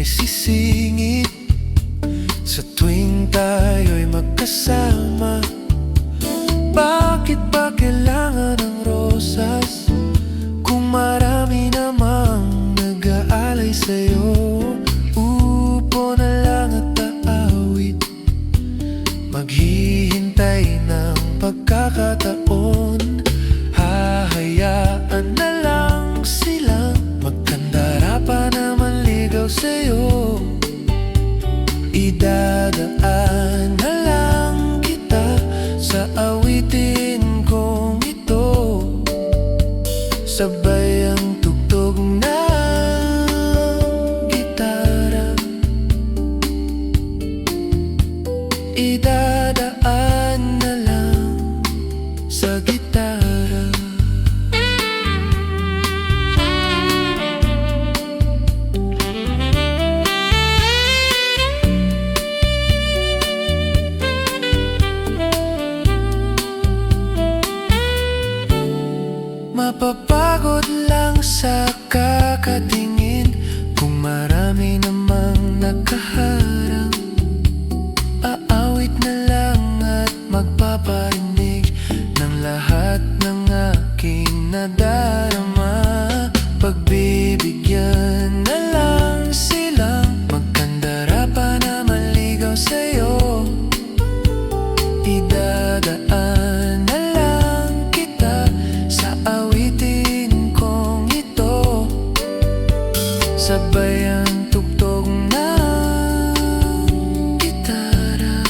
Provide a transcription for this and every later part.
sisingit sa tuwing tayo'y magkasama. Bakit ba kailangan ng rosas kung marami namang nag-aalay sa'yo? Upo na lang at aawit, maghihintay ng pagkakataon. Hahayaan na lang silang magkandara pa naman ligaw sa'yo. Idadaan na lang kita sa awitin kong ito, sabay ang tugtog ng gitara. Idadaan na lang sa gitara. Mapapagod lang sa kakatingin kung marami namang nakaharang. Aawit na lang at magpaparinig ng lahat ng aking nadarama. Pagbibigyan na lang silang magkandara pa na maligaw sa'yo. Idadaan na lang kita sa awitin kong ito, sabay ang tugtog ng gitara.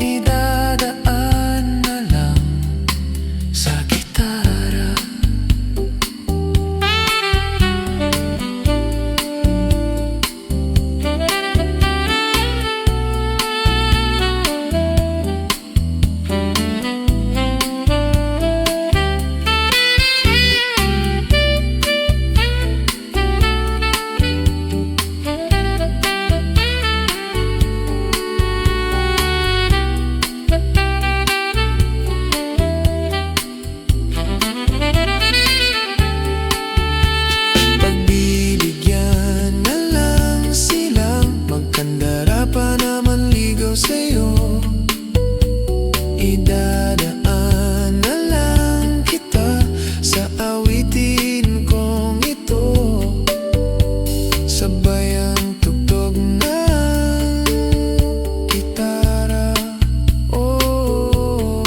Idadaan na lang sa gitara. Sa'yo, idadaan na lang kita sa awitin kong ito, sabay ang tugtog ng gitara. Oh,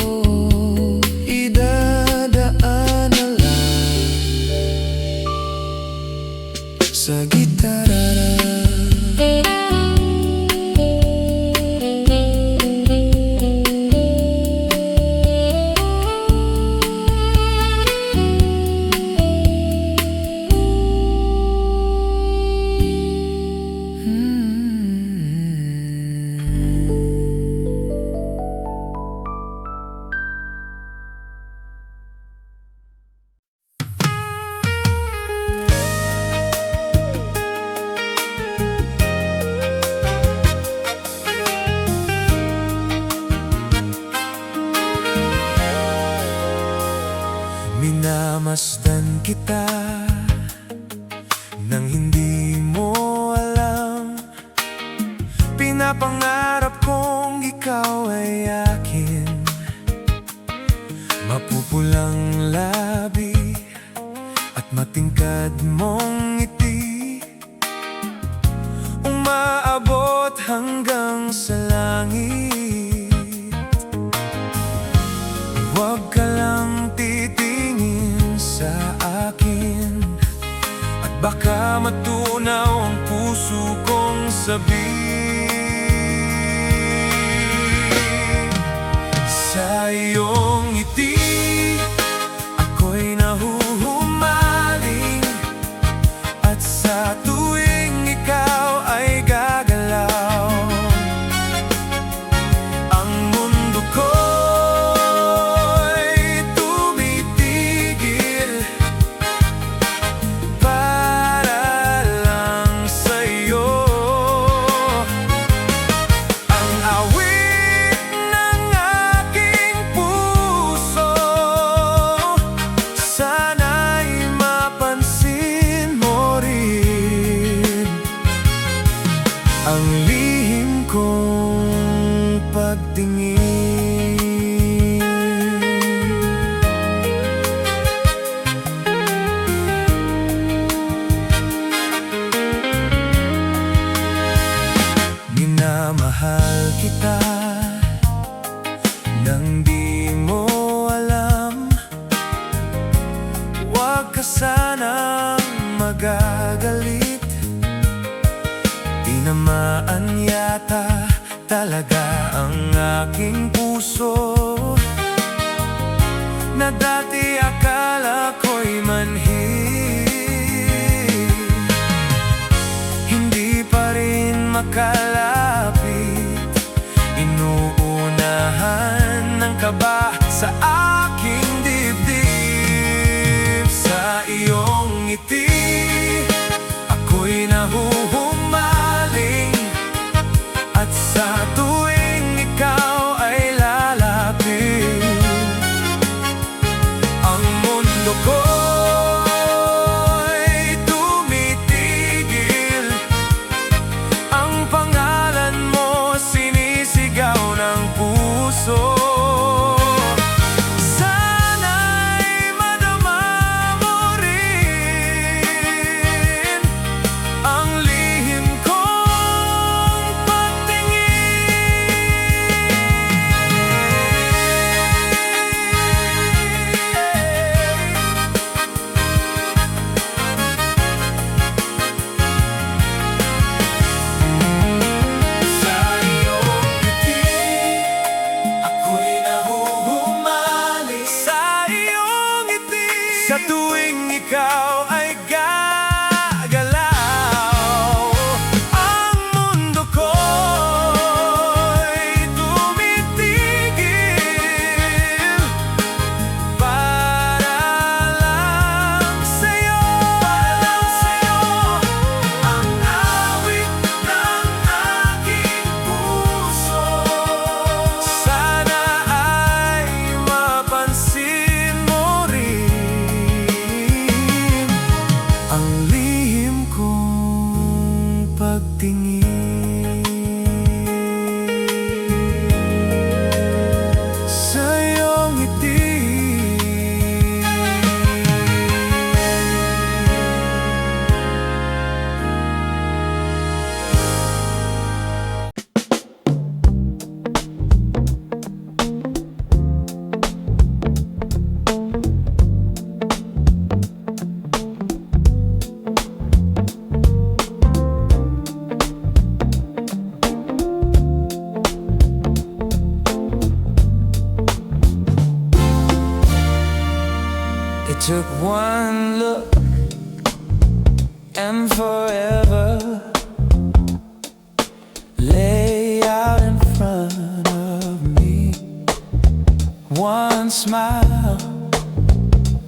idadaan na lang sa gitara. Minamasdan kita nang hindi mo alam. Pinapangarap kong ikaw ay akin. Mapupulang labi at matingkad mong ngiti, umaabot hanggang sa langit. Huwag ka lang titingin sa akin, at baka matunaw ang puso kong sabihin. Sa iyong ngiti ako'y nahuhumaling, at sa tuwing ikaw ay gagalaw, ang mundo ko'y tumitigil para lang sa'yo. Ang awit ng aking puso, sana'y mapansin mo rin. ang lihim kong pagtingin. Minamahal kita nang di mo alam. Huwag ka sanang magagalit. Tinamaan yata talaga ang aking puso, na dati akala ko'y manhid. Hindi pa rin makalapit, inuunahan ng kaba sa aking dibdib. Sa iyong ngiti ako'y nahuhumaling, at sa tuwing ikaw ay lalapit, ang mundo ko'y tumitigil. Ang pangalan mo sinisigaw ng puso. Sana'y madama mo rin ang lihim kong pagtingin. Sa iyong ngiti ako'y nahuhumaling. Sa iyong ngiti, sa tuwing ikaw ay gagalaw, ang mundo ko'y tumitigil. Para lang sa'yo, ang awit ng aking puso. Sana ay mapansin mo rin ang lihim kong pagtingin. Sa iyong ngiti it took one look and forever lay out in front of me. One smile,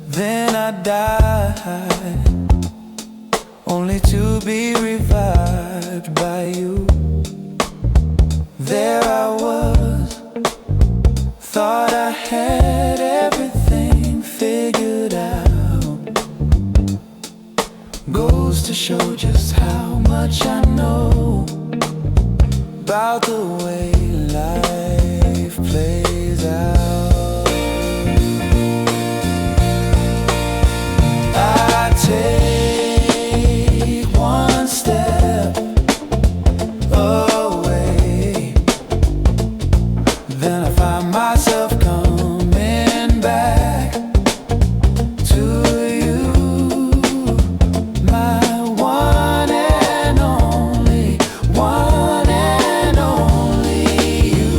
then I died, only to be revived by you. There I was, thought I had everything figured out. Goes to show just how much I know about the way life plays out. I take one step away, then I find myself coming back to you, my one and only, one and only you.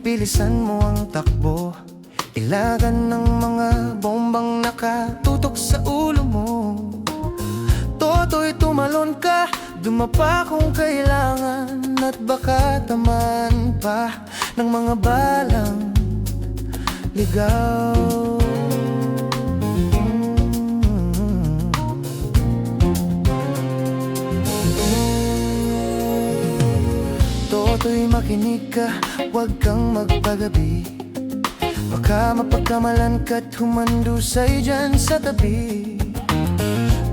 bilisan mo ang takbo. Ilagan ng mga bombang nakatutok sa ulo mo. Toto'y tumalon ka, dumapa kung kailangan, at baka tamaan pa ng mga balang ligaw. Toto'y makinig ka, huwag kang magpagabi. Baka mapagkamalan ka't humandusay dyan sa tabi.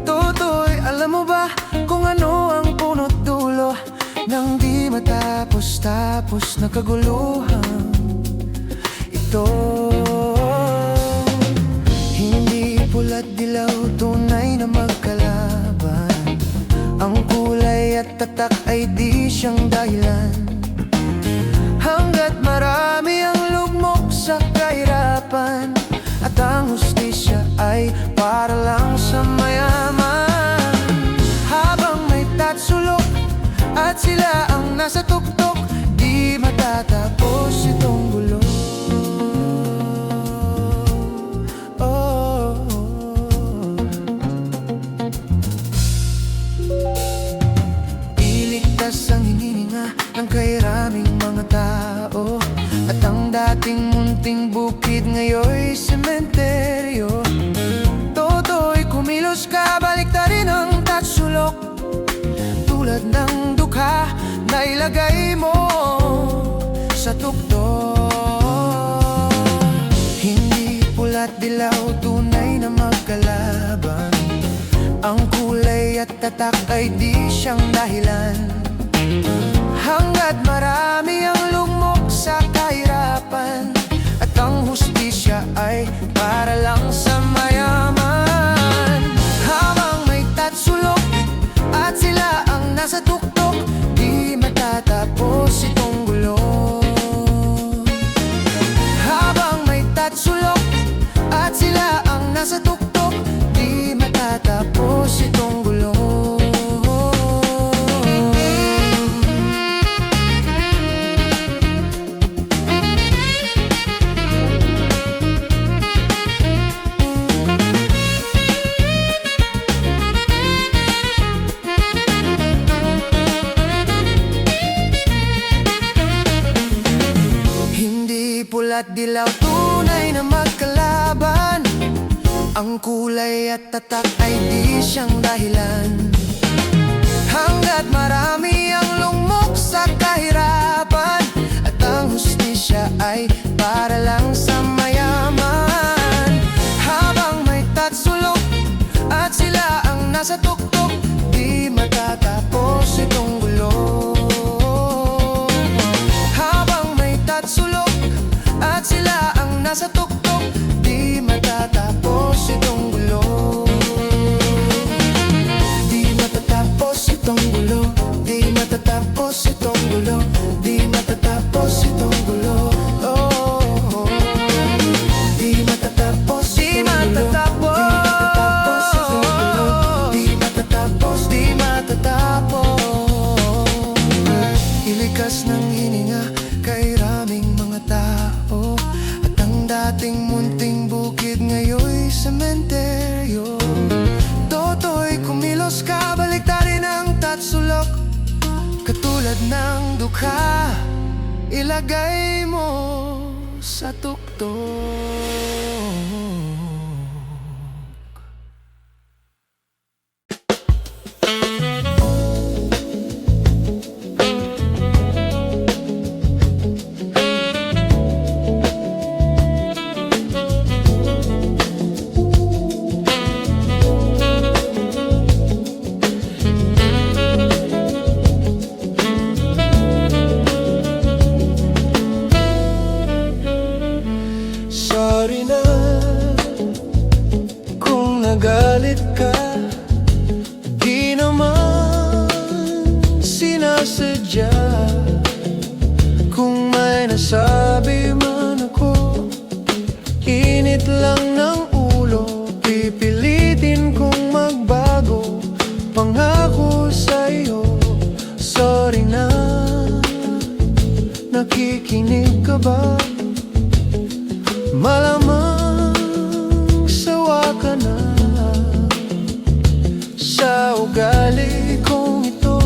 Toto'y alam mo ba kung ano ang punot dulo ng di matapos-tapos na kaguluhan ito? Hindi pula't dilaw, tunay na magkalaban. Ang kulay at tatak ay di siyang dahilan. Hanggat marami ang lugmok sa kahirapan, at ang hustisya ay para lang sa mayaman. Habang may tatsulok at sila ang nasa tuktok, di matatapos itong gulo. Iligtas ang hinihinga ng kairaming mga tao, at ang dating munting bukid ngayon'y sementeryo. Toto'y kumilos ka, baliktarin ang tatsulok, tulad ng dukha na ilagay mo sa tuktok. Hindi pula't dilaw, tunay na magkalaban. Ang kulay at tatak ay di siyang dahilan. Hanggat marami ang lugmok sa kahirapan, at ang hustisya ay para lang sa mayaman. Habang may tatsulok at sila ang nasa tuktok, di matatapos itong gulo. Habang may tatsulok at sila ang nasa tuktok, di matatapos itong gulo. Pula't dilaw, tunay na magkalaban. Ang kulay at tatak ay di siyang dahilan. Hanggat marami ang lugmok sa kahirapan, at ang hustisya ay para lang sa mayaman. Habang may tatsulok at sila ang nasa tuktok, di matatapos itong gulo. Habang may tatsulok at sila ang nasa tuktok, di matatapos itong gulo. Di matatapos itong gulo. Di matatapos itong gulo. Di matatapos itong gulo. Oh, di matatapos itong gulo. Di matatapos, di matatapos. Ilikas ng hininga kay raming mga tao, at ang dating munting bukid ngayon'y sementeryo. Toto'y kumilos ka, baliktarin ang tatsulok, katulad ng dukha, ilagay mo sa tuktok. Sorry na kung nagalit ka, di naman sinasadya. Kung may nasabi man ako, init lang ng ulo, pipilitin kong magbago. Pangako sa'yo, sorry na. nakikinig ka ba? Malamang sawa ka na sa ugali kong ito,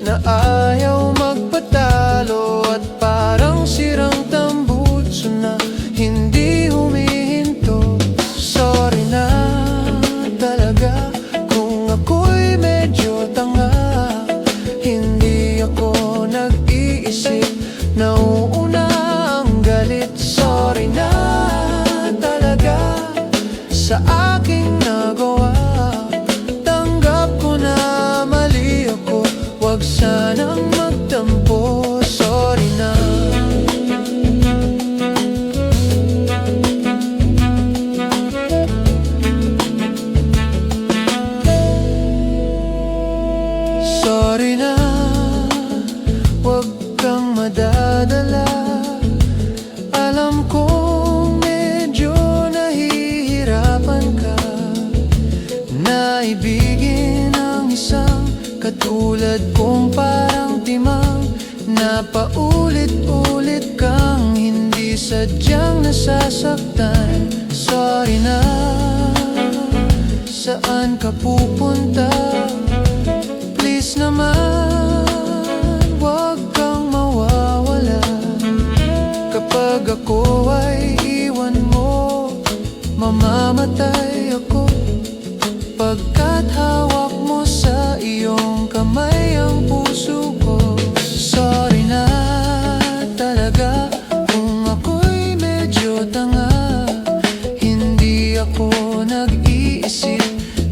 na ayaw magpatalo at parang sirang tambutso na hindi humihinto. Sorry na talaga kung ako'y medyo tanga, hindi ako nag-iisip, nauuna ang galit. Sorry na talaga sa aking nagawa, tanggap ko na mali ako, wag sanang magtampo. Sorry na. Sorry na, wag kang madadala. Alam kong medyo nahihirapan ka na ibigin ang isang katulad kong parang timang, na paulit-ulit kang hindi sadyang nasasaktan. Sorry na, saan ka pupunta? Please naman, wag kang mawawala. Kapag ako ay iwan mo, mamamatay ako, pagkat hawak mo sa iyong kamay ang puso ko. Sorry na talaga kung ako'y medyo tanga, hindi ako nag-iisip,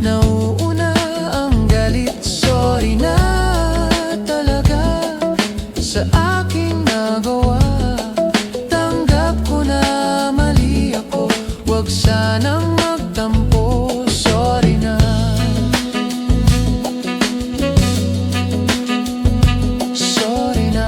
nauuna ang galit. Sorry na talaga sa aking nagawa, tanggap ko na mali ako, wag sanang magtampo. Sorry na. Sorry na.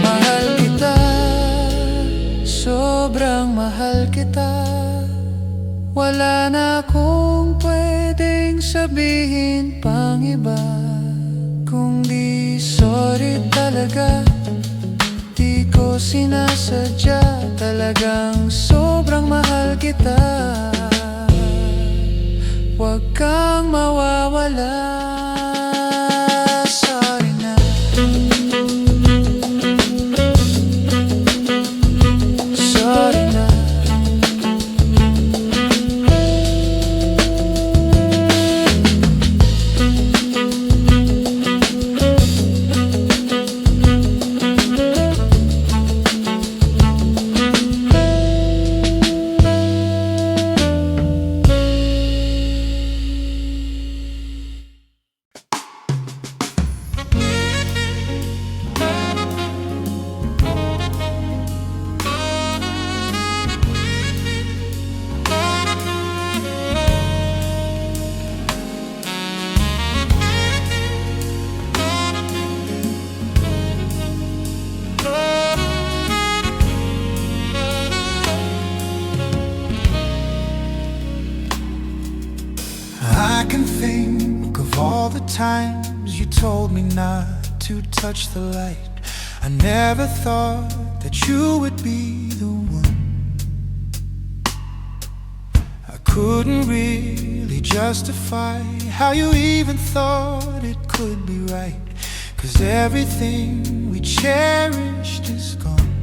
Mahal kita, sobrang mahal kita. Wala na akong pwedeng sabihin pang iba, kung di sorry talaga. Di ko sinasadya, talagang sobrang mahal kita. Huwag kang mawawala. Sorry na. Sorry na. I can think of all the times you told me not to touch the light. I never thought that you would be the one. I couldn't really justify how you even thought it could be right, 'cause everything we cherished is gone.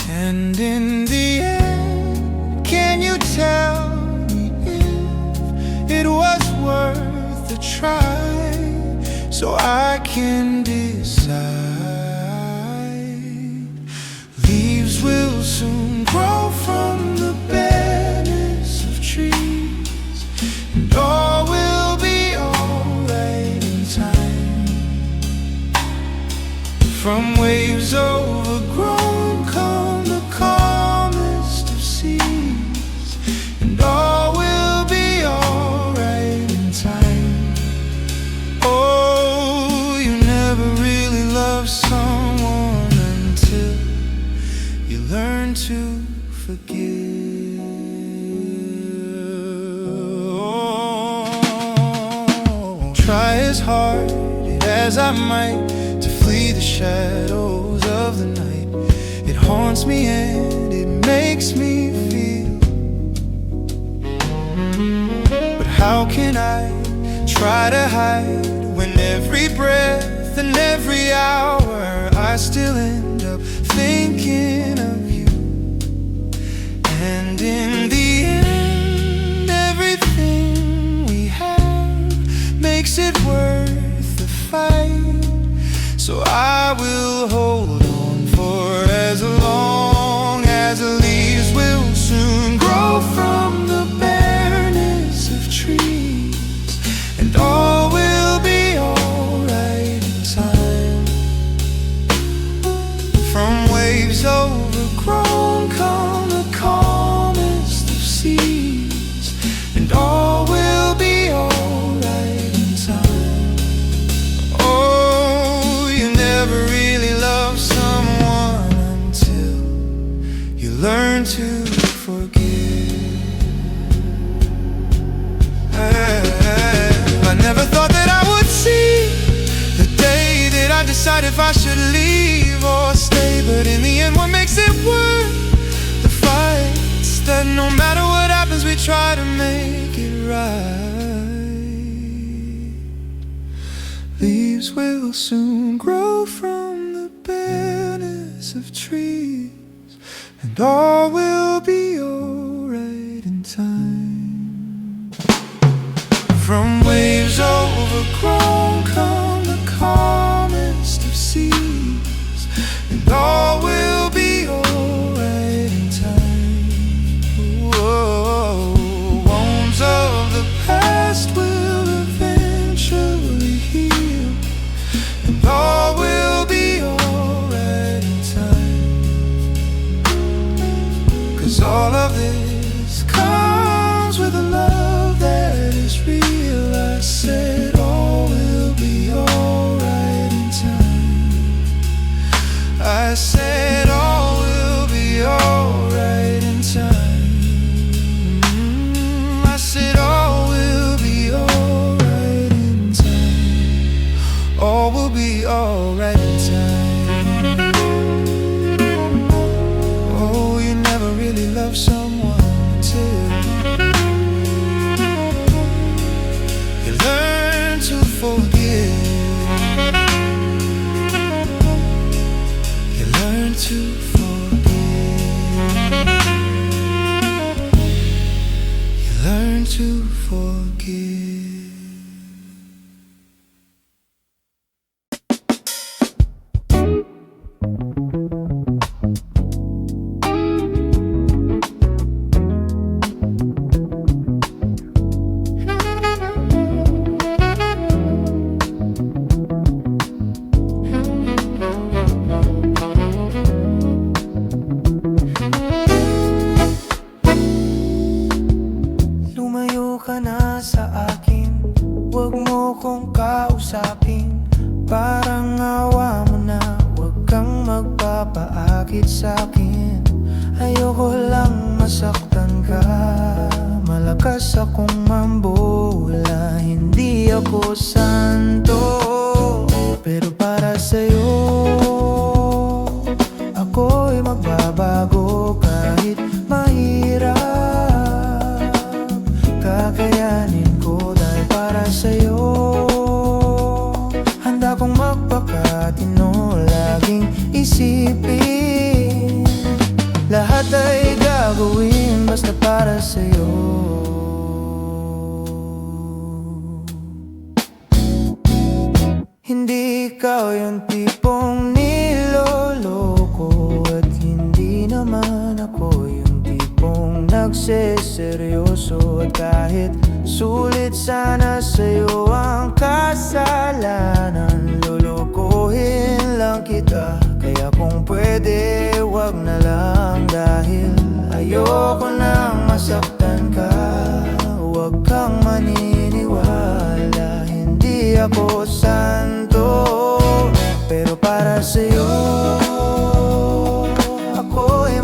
And in the end, can you tell me if it was worth a try, so I can decide? Leaves will soon grow from the barrenness of trees, and all will be alright in time. From waves overgrown come learn to forgive. Try as hard as I might to flee the shadows of the night. It haunts me and it makes me feel. But how can I try to hide when every breath and every hour I still end up thinking of you? And in the end, everything we have makes it worth the fight. So I will hold on for as long as the leaves will soon grow from the bareness of trees, and all will be alright in time. From waves overgrown come the calmest of seas, and all will be alright in time. Oh, you never really love someone until you learn to forgive. I never thought that I would see the day that I decide if I should leave or stay. But in the end, what makes it worth the fights? That no matter what happens, we try to make it right. Leaves will soon grow from the bareness of trees, and all will be alright in time. From waves overgrown come the calmest of seas, and all will be alright in time. Whoa, wounds of the past will eventually heal, and all will be alright in time. 'Cause all of this comes with a love that is real. I said all will be alright in time. I said all will be alright in time. I said all will be alright in time. All will be alright in time. Oh, you never really love someone until you learn to forgive. You learn to forgive. You learn to forgive. Lumayo ka na sa akin, huwag mo kong kausapin. Parang awa mo na, huwag kang magpapaakit sa'kin. Ayoko lang masaktan ka, malakas akong mambola. Hindi ako santo, pero para sa'yo ako'y magbabago. Kahit mahirap, kakayanin ko dahil para sa'yo. Handa kong magpakatino, laging isipin. Lahat ay gagawin basta para sa'yo. Hindi ikaw yung tipong niloloko, at hindi naman ako yung tipong nagseseryoso. At kahit sulit sana sa'yo ang kasalanan, lulukuhin lang kita. Kaya kung pwede, wag na lang. Dahil ayoko nang masaktan ka, wag kang maniniwala. Hindi ako santo, pero para sa'yo ako'y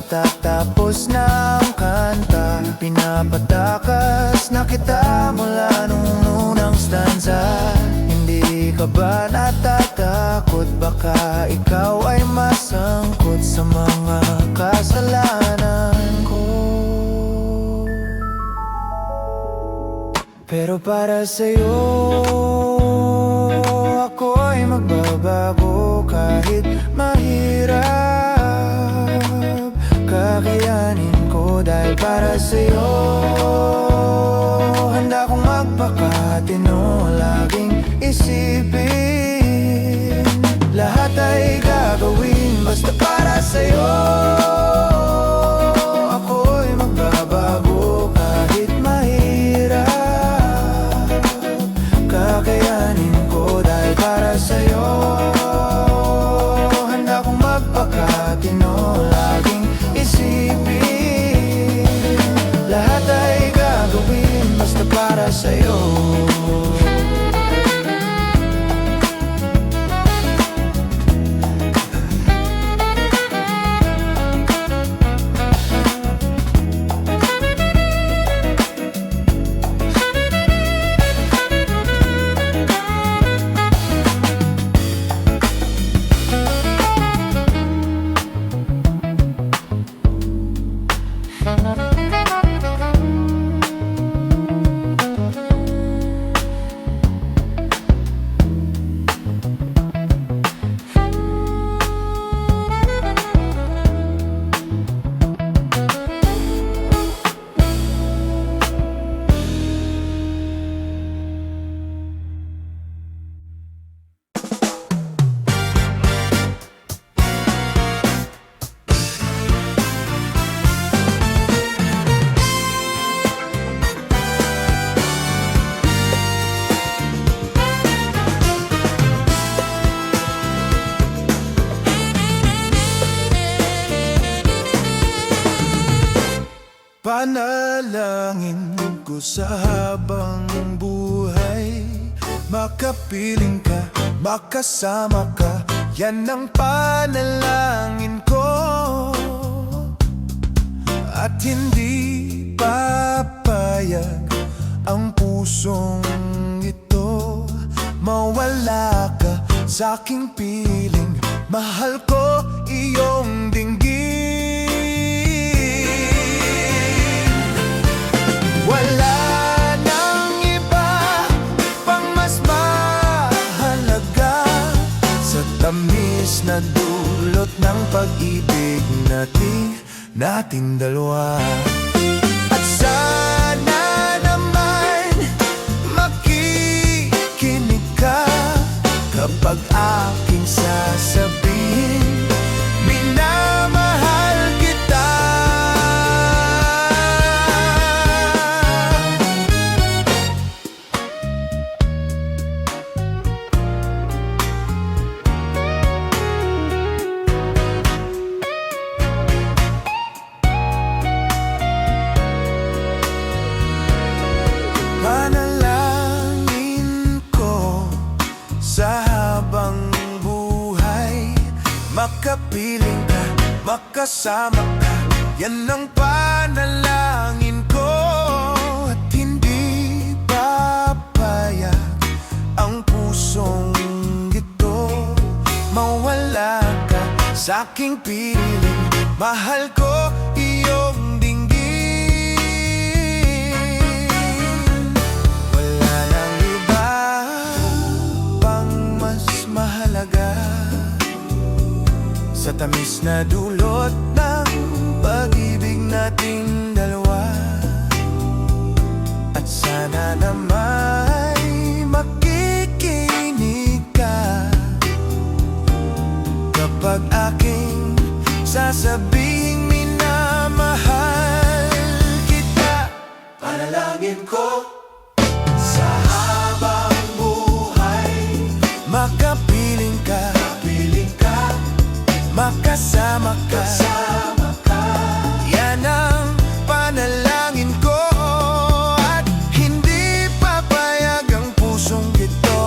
matatapos na ang kanta. Pinapatakas na kita mula nung unang stanza. Hindi ka ba natatakot? Baka ikaw ay masangkot sa mga kasalanan ko. Pero para sa'yo, ako'y magbabago. Kahit mahirap, kakayanin ko. Dahil para sa'yo, handa kong magpakatino. Laging isipin, lahat ay gagawin basta para sa'yo. Ako'y magbabago kahit mahirap, kakayanin ko. Dahil para sa'yo, handa kong magpakatino. Laging isipin, lahat ay gagawin basta para sa'yo. Panalangin ko sa habang buhay, makapiling ka, makasama ka. Yan ang panalangin ko. At hindi papayag ang pusong ito mawala ka sa aking piling. Mahal ko iyong dinggin. Wala nang iba pang mas mahalaga sa tamis na dulot ng pag-ibig nating dalawa. At sana naman makikinig ka kapag aking sasabihin, minamahal kita. Panalangin ko sa habang buhay, makapiling ka, makasama ka. Yan ang panalangin ko. At hindi papayag ang pusong ito mawala ka sa aking piling. Mahal ko iyong dinggin. Wala nang iba pang mas mahalaga sa tamis na dulot ng pag-ibig nating dalawa. At sana naman makikinig ka kapag aking sasabing minamahal kita. Panalangin ko sa habang buhay, makapiling ka, makasama ka. Yan ang panalangin ko. At hindi papayag ang pusong ito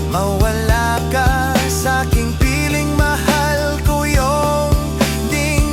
mawala ka sa aking piling. Mahal ko yung dinggin.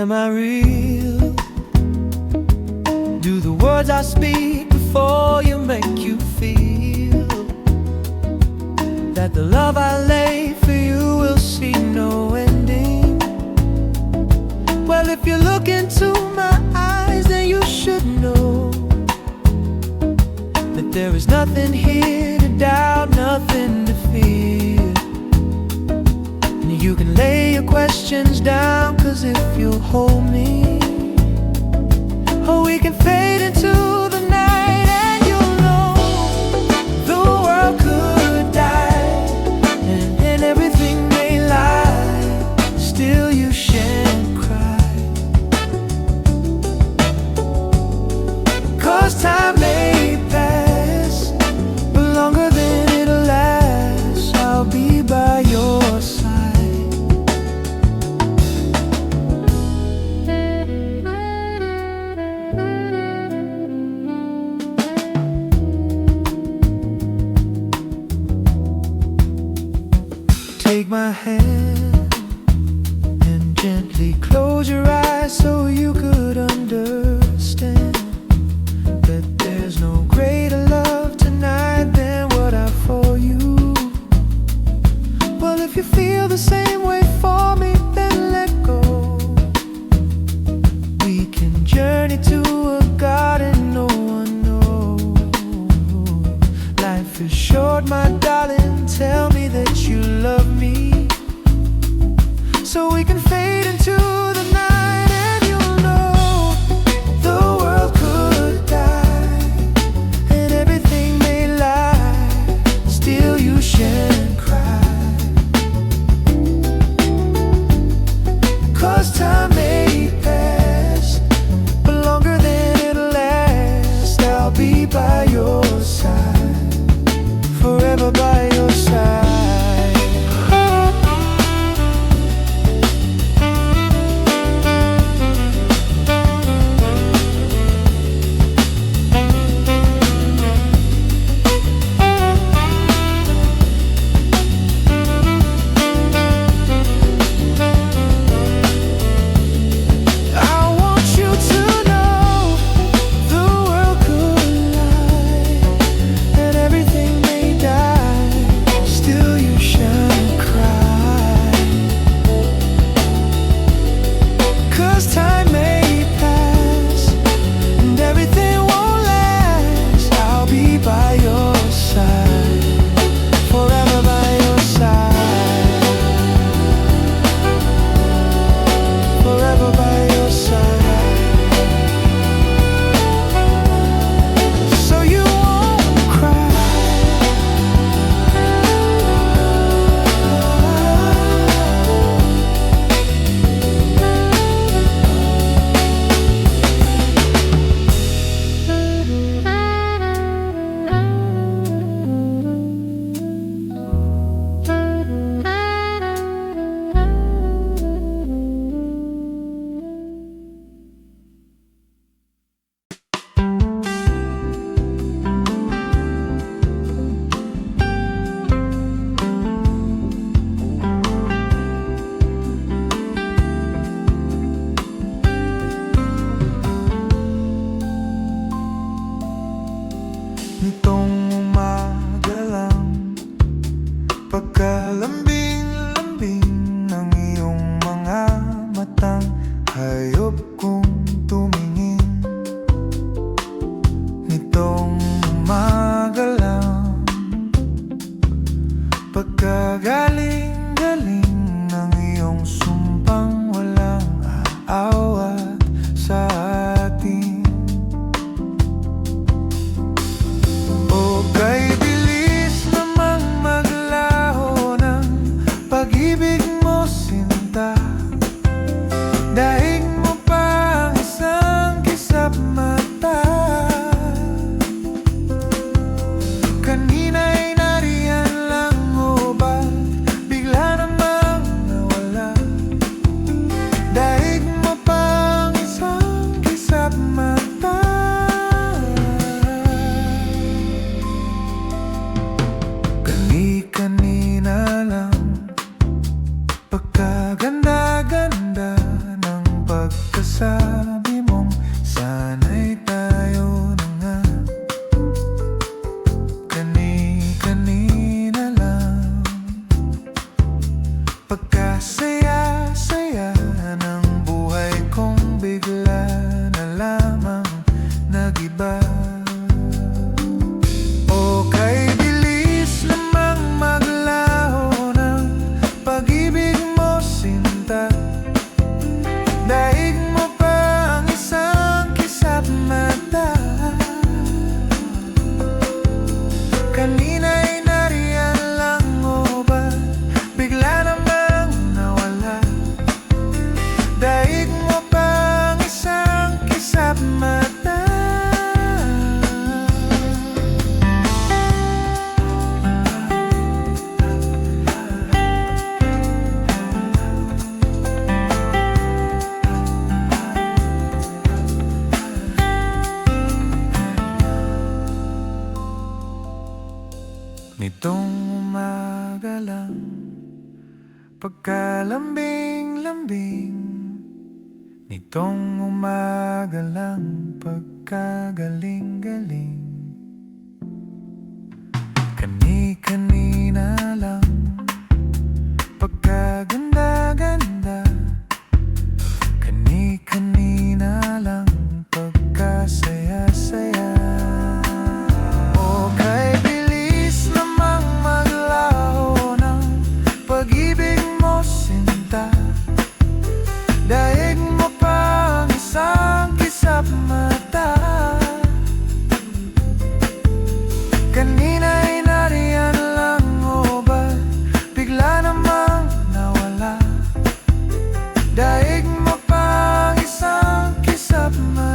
Am I real? Do the words I speak before you make you feel that the love I lay for you will see no ending? Well, if you look into my eyes, then you should know that there is nothing here to doubt, nothing to fear. And you can lay your questions down, 'cause if you'll hold me, oh, we can fade into the night, and you'll know the world could die, and everything may lie, still you shan't cry. 'Cause time may pass, but longer than it'll last, I'll be by your side. Take my hand and gently close your eyes so you could understand that there's no greater love tonight than what I for you. Well, if you feel the same way for me, then let go. We can journey to a garden no one knows. Life is short, my darling, tell me that you love me, so we can fade into the night, and you'll know the world could die, and everything may lie, still you shan't cry. 'Cause time may pass, but longer than it'll last, I'll be by your side, forever by your side. Nitong umaga lang, pagkalambing-lambing ng iyong mga matang, hayop kong tumingin. Nitong umaga lang, pagkagaling-galing ng iyong sumpang walang aawat sa atin. Oh, Nitong umaga lang, pagkalambing-lambing. Nitong umaga lang, pagkagaling-galing. Kani-kanina lang, pagkaganda-ganda. Kani-kanina lang, pagkasaya-saya. O kay bilis namang maglaho ng pag-ibig mo, sinta. Daig mo pa ang isang kisap mata. Kanina'y nariyan lang, o ba't bigla namang nawala? Daig mo pa ang isang kisap mata.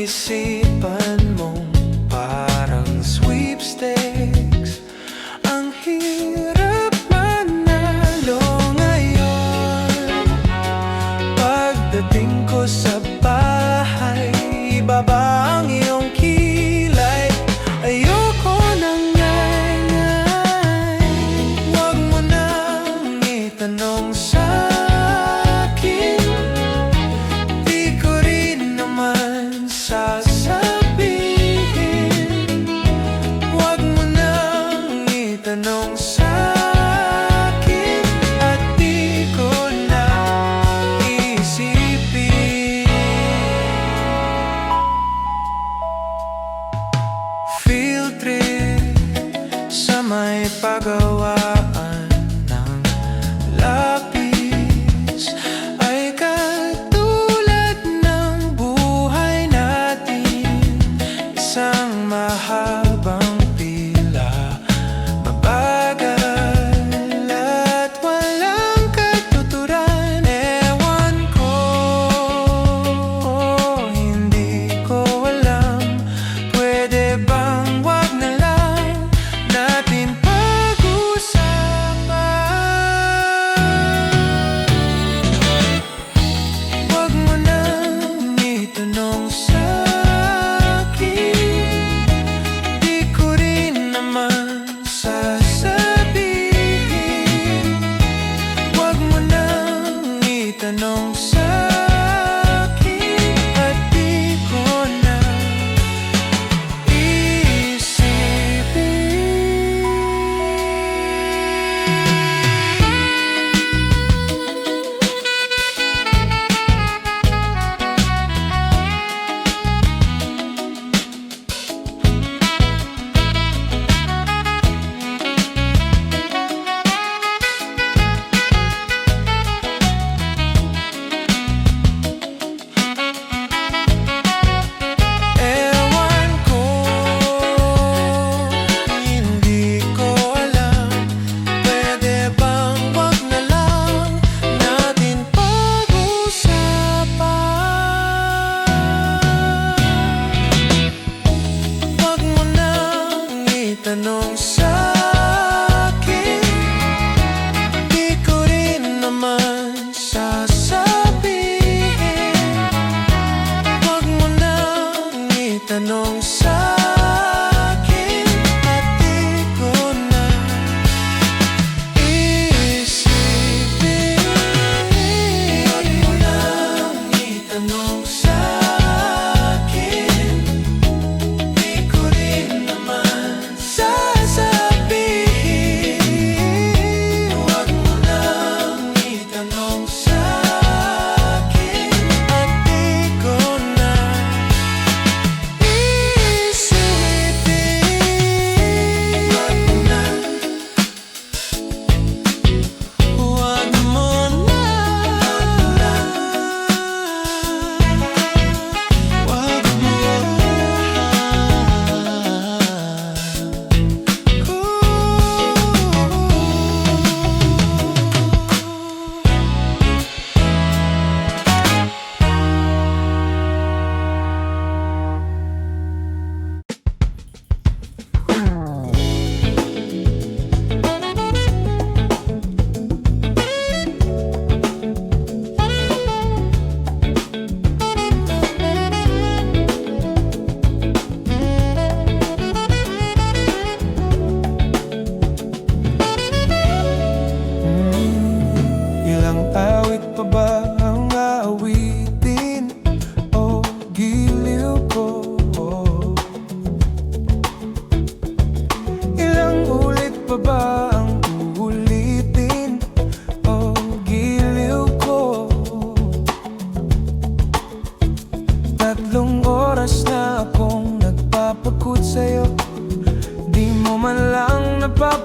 Isipan mong parang sweepstakes. Ang hirap manalo ngayon. Pagdating ko sa bahay, baba ang iyong kilay. Ayoko nang ngay-ngay. Huwag mo nang itanong sa akin. Di ko rin naman sasabihin. Huwag mo nang itanong sa akin, at di ko na isipin. Field trip sa may pagawaan ng lapis ay katulad ng buhay natin. Isang mahabang pila, mabagal at walang katuturan. Ewan ko, hindi ko alam. Pwede bang wag na lang natin pag-usapan? Wag mo nang itanong sa akin. Di ko rin naman sasabihin. Wag mo nang itanong sa akin, at di ko na isipin. Ewan ko, hindi ko alam. Pwede bang wag na lang natin pag-usapan? Wag mo nang itanong sa akin. Di ko rin naman sasabihin. Wag mo nang itanong sa akin, at di ko na isipin. Wag mo nang itanong sa akin. Di ko rin naman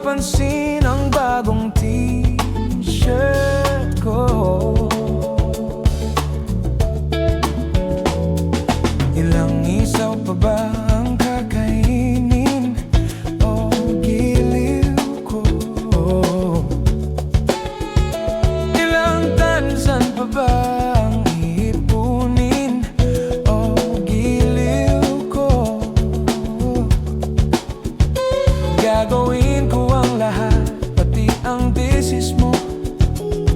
mapansin ang bagong t-shirt ko. Ilang isaw pa ba ang kakainin o giliw ko? Ilang tansan pa ba ang iipunin o giliw ko? Gagawin ko ang lahat, pati ang thesis mo.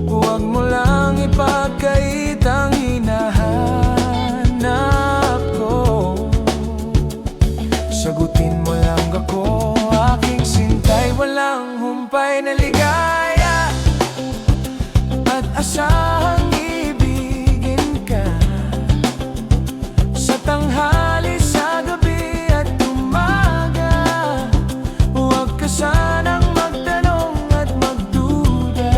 Huwag mo lang ipagkait ang hinahanap ko. Sagutin mo lang ako, aking sintay, walang humpay na ligaya. At asahang ibigin ka sa tanghali, sa gabi at umaga. Huwag ka sanang magtanong at magduda,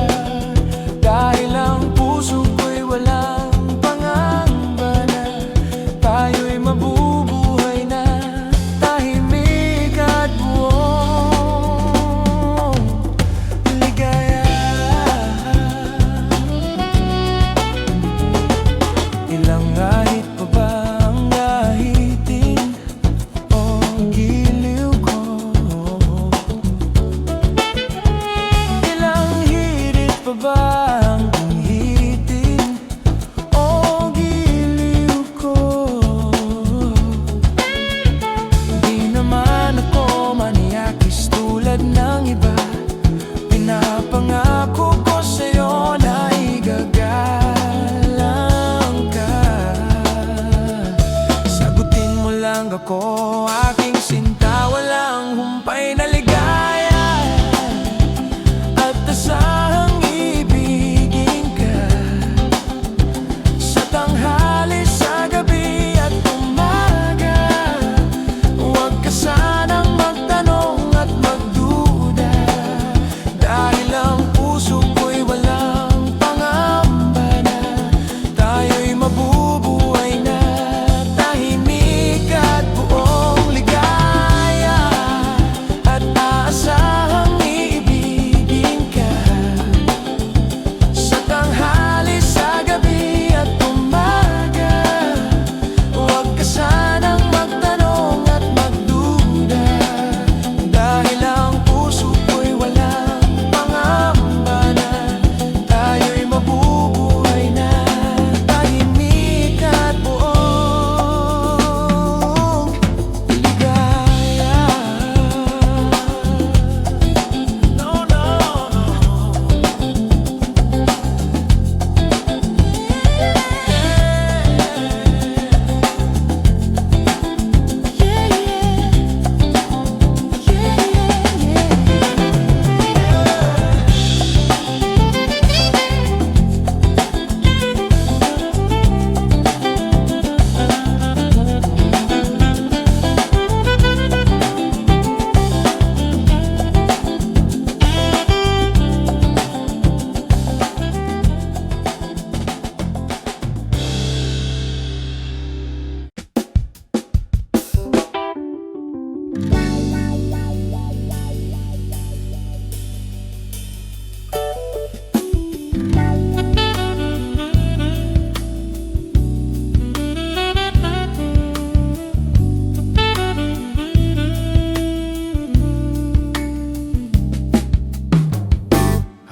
dahil ang puso ko'y walang pangamba na tayo'y mabubuhay na tahimik at buong ligaya. Ilang ahit pa ba ang ahitin o giliw ko? Ilang hirit pa ba ang hitin o giliw ko? Di naman ako maniakis tulad ng iba. Pinapangako ko sa'yo na igagalang ka. Sagutin mo lang ako, aking sinta, walang humpay na ligaya. At asahang ibigin ka sa tanghali, sa gabi at umaga. Huwag ka sanang magtanong at magduda, dahil ang puso ko'y walang pangamba na tayo'y mabubuhay na tahimik at buong ligaya. At aasahang ibigin ka sa tanghali, sa gabi at umaga. Huwag ka sanang magtanong at magduda, dahil ang puso ko'y walang pangamba na tayo'y mabubuhay na tahimik at buong ligaya. No, no, no.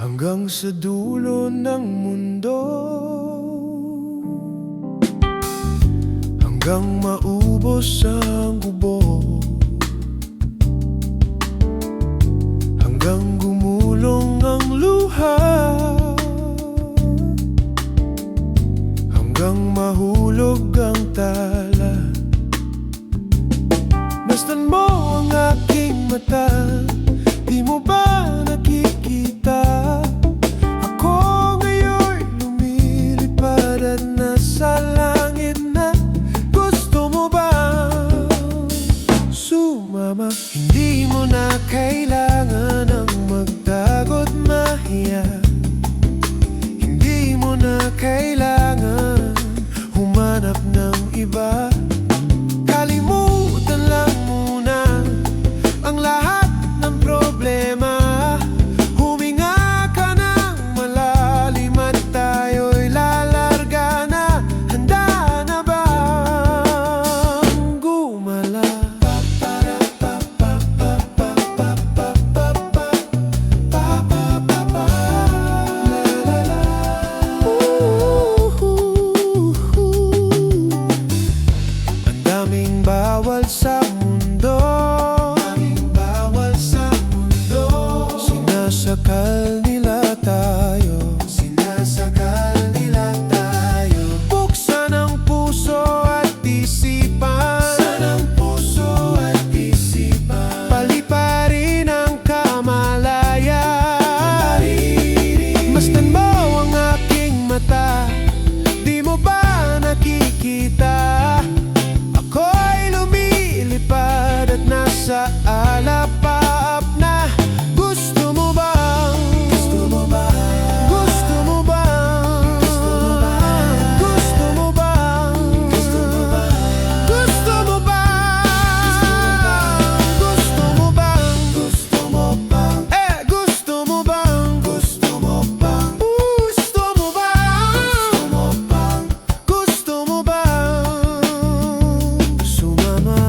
Hanggang sa dulo ng mundo, hanggang maubos ang hubog, hanggang gumulong ang luha, hanggang mahulog ang tala. Masdan mo ang aking mata, di mo ba nakikita? Ako ngayon lumilipad at nasa langit na. Gusto mo ba sumama? Hindi mo na kailangan ang magtago't mahiya. Hindi mo na kailangan humanap ng iba. Kalimutan lang muna ang lahat ng problema. bawal sa mundo, Tanging bawal sa mundo. sinasakal nila tayo. Sinasakal nila tayo. Buksan ang puso at isipan, Buksan ang puso at isipan. paliparin ang kamalayan. Paliparin. Masdan mo ang aking mata, di mo ba nakikita? Ako'y lumilipad at nasa alapaap na. Gusto mo bang? Gusto mo ba? Gusto mo bang? Gusto mo bang? Gusto mo ba? Gusto mo bang? Gusto mo bang? Gusto mo bang? Gusto mo bang? Gusto mo bang? Gusto mo bang? Gusto mo bang? Gusto mo bang sumama?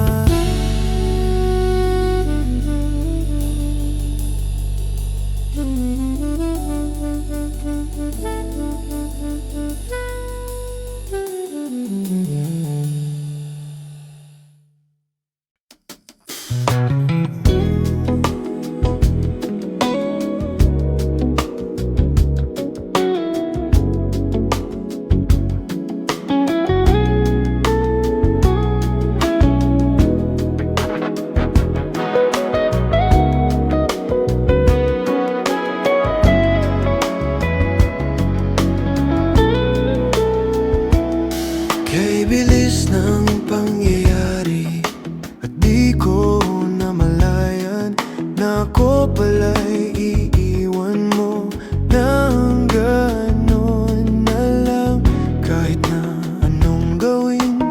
Kay bilis ng pangyayari at di ko namalayan na ako pala'y iiwan mo ng ganon na lang. Kahit na anong gawin,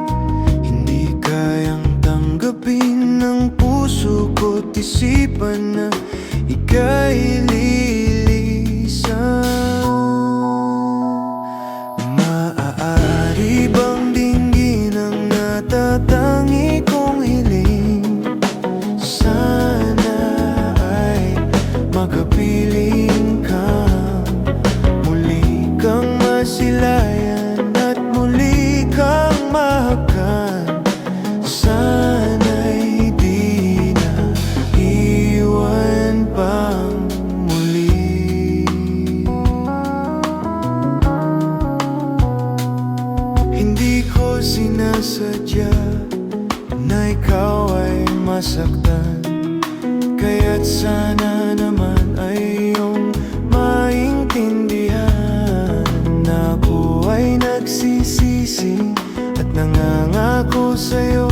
hindi kayang tanggapin ng puso ko't isipan na ika'y lilisan. Maaari bang dinggin ang natatangi kong hiling? Sana ay makapiling ka, muli kang masilayan at muli kang mahakan. Sana'y di na iwan pang muli. Hindi ko sinasadya na ikaw ay masaktan, kaya't sana naman ay iyong maintindihan na ako ay nagsisisi at nangangako sa'yo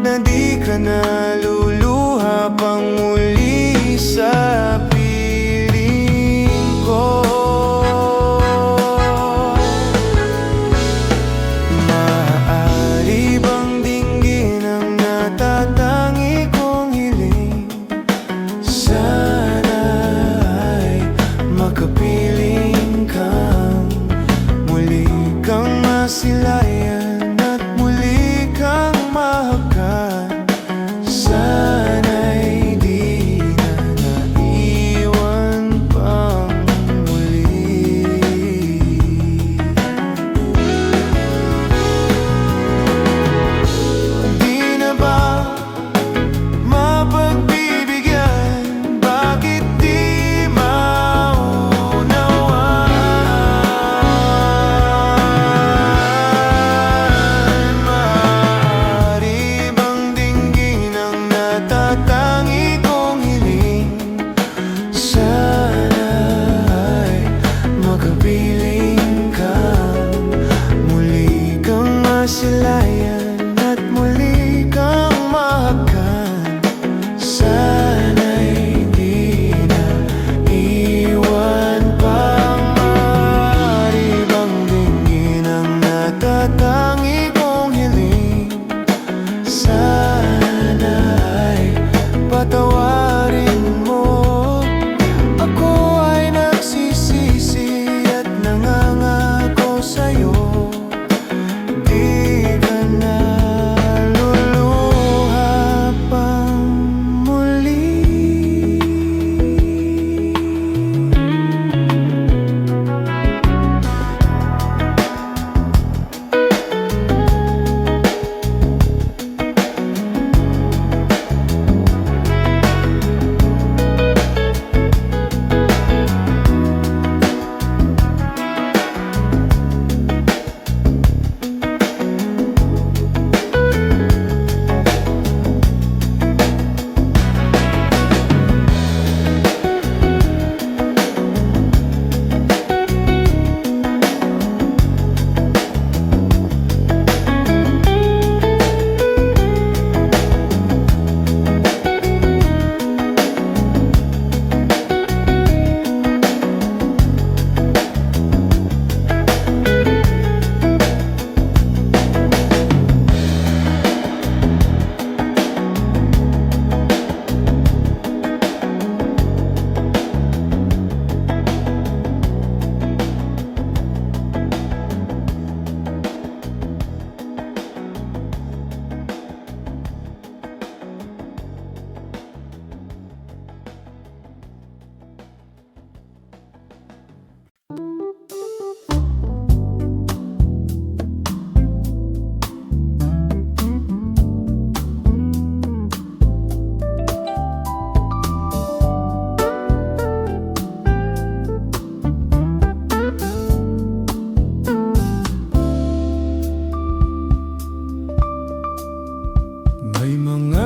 na di ka na luluha pang muli sa piling ko. Maaari bang dinggin ang natatangi kong hiling? Sana ay makapiling kang, muli kang masilayan at muli kang mahakan. Sana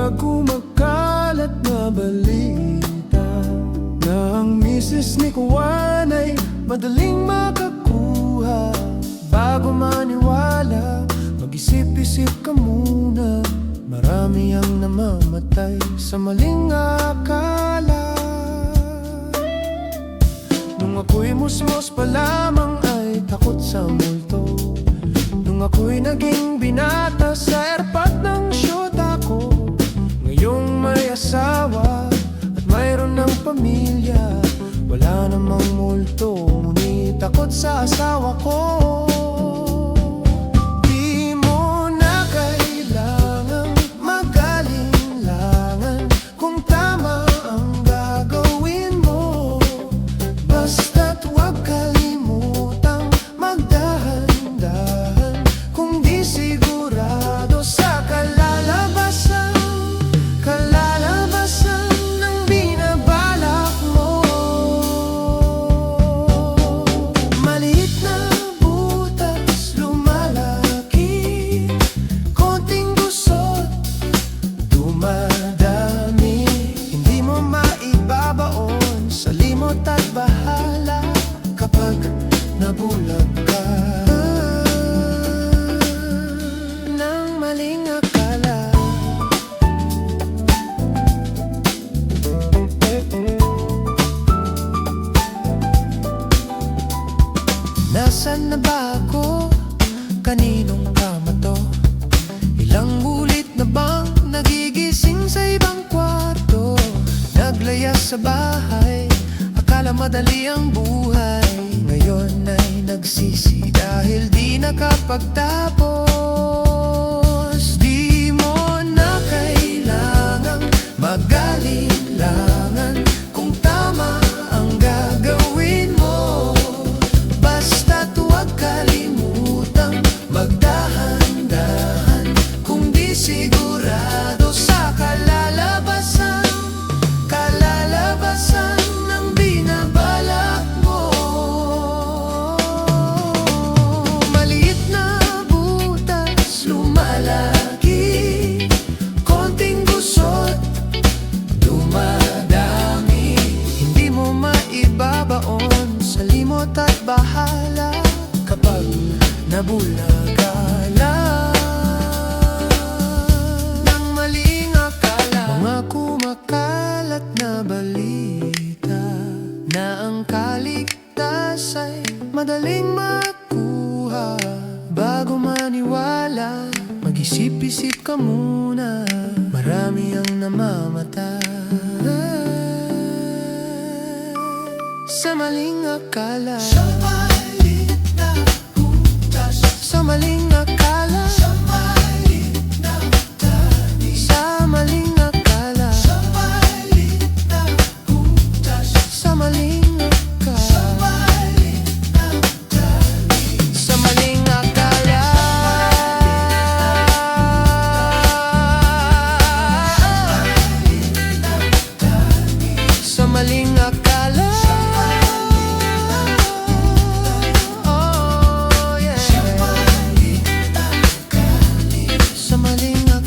Mga kumakalat na balita na ang misis ni Juan ay madaling makakuha. Bago maniwala, mag-isip-isip ka muna. Marami ang namamatay sa maling akala. Nung ako'y musmos pa lamang ay takot sa multo. Nung ako'y naging binata sa airpot ng syota ko. Ngayong may asawa at mayroon ng pamilya, wala namang multo, ngunit takot sa asawa ko. Di mo na kailangang magalinlangan kung tama ang gagawin mo. Basta't huwag kalimutang magdahan-dahan kung di sigurado sa kalalabasan ng binabalak mo. Maliit na butas lumalaki, konting gusot dumadami. Hindi mo maibabaon sa limot at bahala kapag nabulag ka ng maling akala. Nasaan na ba ako? Kaninong kama to? Ilang ulit na bang nagigising sa ibang kwarto? Naglayas sa bahay, akala madali ang buhay. Ngayon ay nagsisi dahil di nakapagtapos. Di mo na kailangang magalinlangan kung tama ang gagawin mo. Basta't huwag kalimutang magdahan-dahan kung di sigurado sa kalalabasan ng binabalak mo. Maliit na butas lumalaki, konting gusot dumadami. Hindi mo maibabaon sa limot at bahala kapag nabulagala ng maling akala. Mga kumakalat na balita na ang kaligtas ay madaling makuha. Bago maniwala, mag-isip-isip ka muna. Marami ang namamatay sa maling akala. Sa maling akala. Sa maling akala. Sa maling akala. Sa maling akala. Sa maling akala. Oh yeah. Sa maling akala.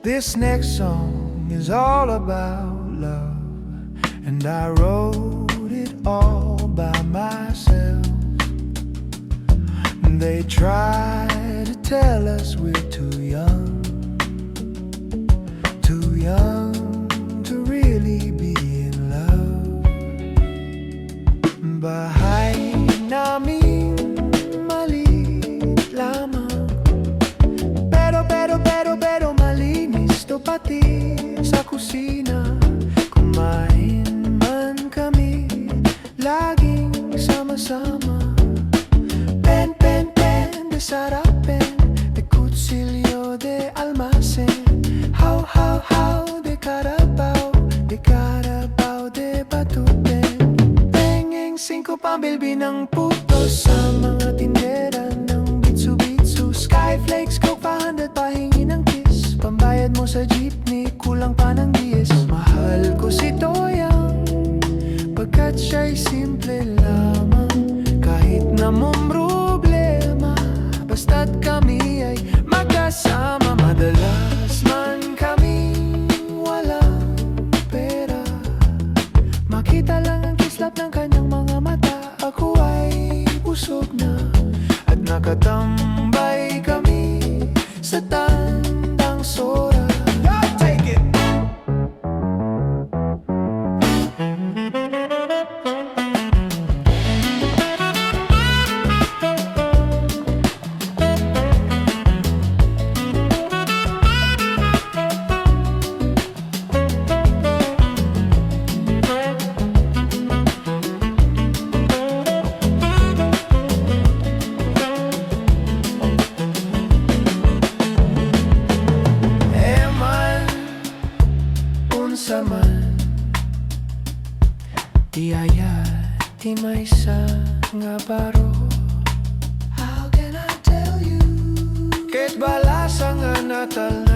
This next song is all about love, and I wrote it all by myself. They try to tell us we're too young, too young pati sa kusina. Kumain man kami, laging sama-sama. Pen, pen, pen de sarapin, de kutsilyo de almacen. How de Carabao, de Carabao de batuten. Pengeng 5 pambilbi ng puto sa mga tindera ng bitsu-bitsu. Skyflakes, Coke pa 100 pahingi ng kiss. Pambayad mo sa jeepney, kulang pa ng DS. Mahal ko si Toyang, pagkat siya'y simple lamang. Kahit na mong problema, basta't kami ay magkasama. Madalas man kami walang pera, makita lang ang kislap ng kanyang mga mata. Ako ay busog na at nakatambay kami sa tandang sora. Take it! Unsa man tiyaya ti may sa nga baro. How can I tell you? Ket balasa nga natal